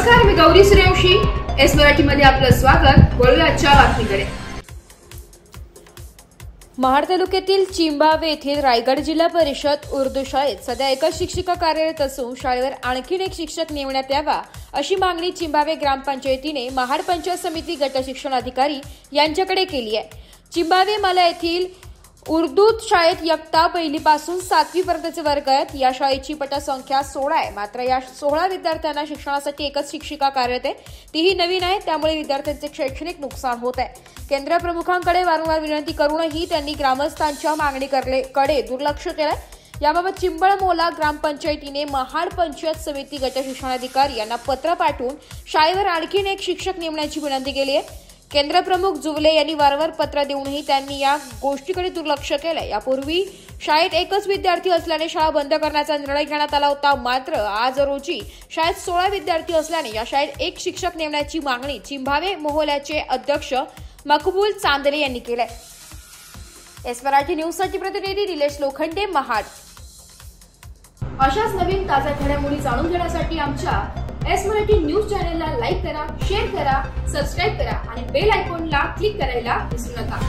नमस्कार, मी गौरी सूर्यवंशी. एस मराठीमध्ये आपलं स्वागत. वळूया आजच्या बातमीकडे. महाड तालुक्यातील चिंबावे येथील रायगड जिल्हा परिषद उर्दू शाळेत सध्या एकच शिक्षिका कार्यरत असून शाळेवर आणखी एक शिक्षक नेमण्यात यावा अशी मागणी चिंबावे ग्रामपंचायतीने महाड पंचायत समिती गट शिक्षण अधिकारी यांच्याकडे केली आहे. चिंबावे माला येथील उर्दू शाळेत इयत्ता पहिलीपासून 7वी पर्यंतचे वर्ग आहेत. या शाळेची पटसंख्या 16 आहे. मात्र या 16 विद्यार्थ्यांना शिक्षणासाठी एकच शिक्षिका कार्यरत आहे, तीही नवीन आहे. त्यामुळे विद्यार्थ्यांचे शैक्षणिक नुकसान होत आहे. केंद्र प्रमुखांकडे वारंवार विनंती करूनही त्यांनी ग्रामस्थांच्या मागणीकडे दुर्लक्ष केलंय. याबाबत चिंबळमोला ग्रामपंचायतीने महाड पंचायत समिती गट शिक्षणाधिकारी यांना पत्र पाठवून शाळेवर आणखी एक शिक्षक नेमण्याची विनंती केली आहे. केंद्र प्रमुख जुवले यांनी वारंवार पत्र देऊनही त्यांनी या गोष्टीकडे दुर्लक्ष केलंय. यापूर्वी शाळेत एकच विद्यार्थी असल्याने शाळा बंद करण्याचा निर्णय घेण्यात आला होता. मात्र आज रोजी शाळेत 16 विद्यार्थी असल्याने या शाळेत एक शिक्षक नेमण्याची मागणी चिंबावे मोहल्याचे अध्यक्ष मकबूल चांदले यांनी केलंय. एस मराठी न्यूजसाठी प्रतिनिधी निलेश लोखंडे, महाड. अशाच नवीन ताज्या घडामोडी जाणून घेण्यासाठी आमच्या एस मराठी न्यूज चॅनलला लाईक करा, शेअर करा, सबस्क्राईब करा आणि बेल आयकॉनला क्लिक करायला विसरू नका.